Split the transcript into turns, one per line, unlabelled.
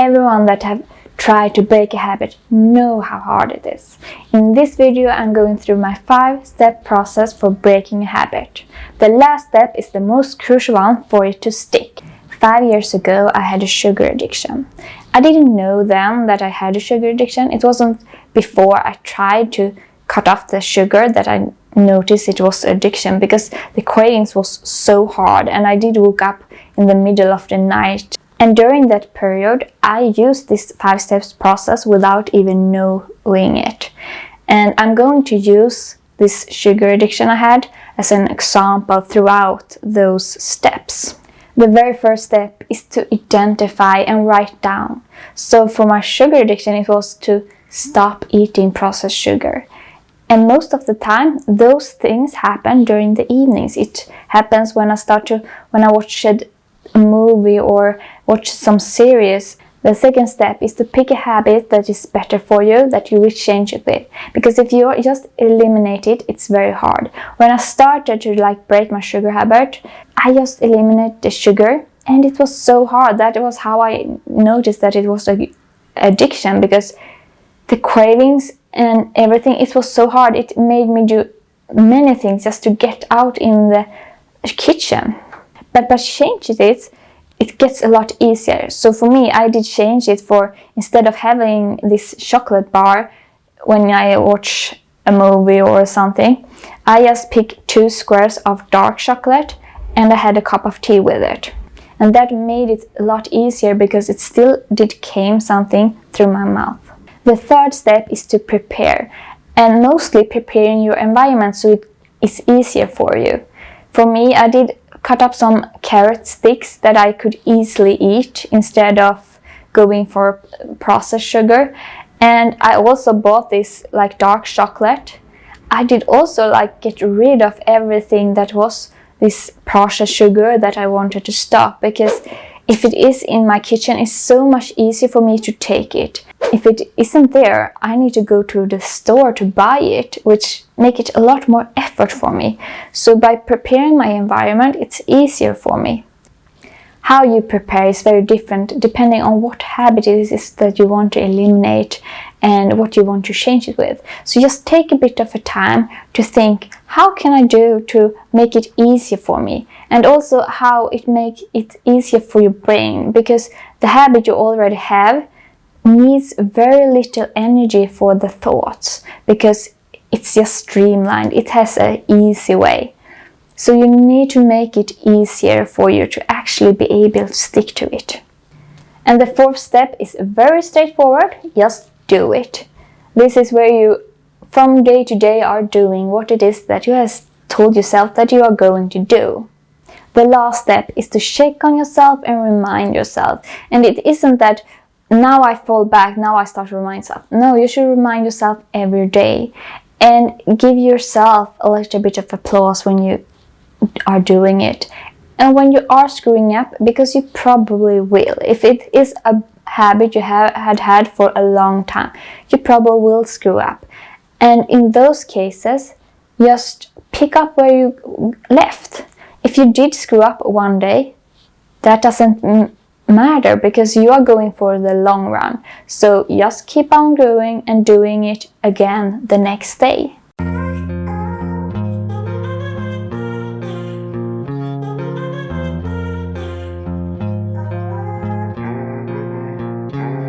everyone that have tried to break a habit know how hard it is. In this video I'm going through my 5-step process for breaking a habit. The last step is the most crucial one for it to stick. 5 years ago I had a sugar addiction. I didn't know then that I had a sugar addiction. It wasn't before I tried to cut off the sugar that I noticed it was addiction, because the cravings was so hard and I did wake up in the middle of the night. And during that period, I used this 5 steps process without even knowing it. And I'm going to use this sugar addiction I had as an example throughout those steps. The very first step is to identify and write down. So for my sugar addiction, it was to stop eating processed sugar. And most of the time, those things happen during the evenings. It happens when I watch a movie or watch some series. The second step is to pick a habit that is better for you, that you will change it with. Because if you just eliminate it, it's very hard. When I started to break my sugar habit, I just eliminated the sugar, and it was so hard. That was how I noticed that it was an addiction, because the cravings and everything, it was so hard. It made me do many things just to get out in the kitchen. But by changing it gets a lot easier. So for me, I did change it for, instead of having this chocolate bar when I watch a movie or something, I just picked 2 squares of dark chocolate and I had a cup of tea with it. And that made it a lot easier, because it still did came something through my mouth. The third step is to prepare, and mostly preparing your environment so it is easier for you. For me, I did cut up some carrot sticks that I could easily eat instead of going for processed sugar. And I also bought this dark chocolate. I did also get rid of everything that was this processed sugar that I wanted to stop, because if it is in my kitchen, it's so much easier for me to take it. If it isn't there, I need to go to the store to buy it, which make it a lot more effort for me. So by preparing my environment, it's easier for me. How you prepare is very different depending on what habit it is that you want to eliminate and what you want to change it with. So just take a bit of a time to think, how can I do to make it easier for me? And also how it make it easier for your brain, because the habit you already have needs very little energy for the thoughts, because it's just streamlined. It has an easy way. So you need to make it easier for you to actually be able to stick to it. And the 4th step is very straightforward. Just do it. This is where you from day to day are doing what it is that you have told yourself that you are going to do. The last step is to check on yourself and remind yourself. And it isn't that now I fall back, now I start to remind myself. No, you should remind yourself every day and give yourself a little bit of applause when you are doing it. And when you are screwing up, because you probably will. If it is a habit you had for a long time, you probably will screw up. And in those cases, just pick up where you left. If you did screw up one day, that doesn't matter, because you are going for the long run. So just keep on going and doing it again the next day.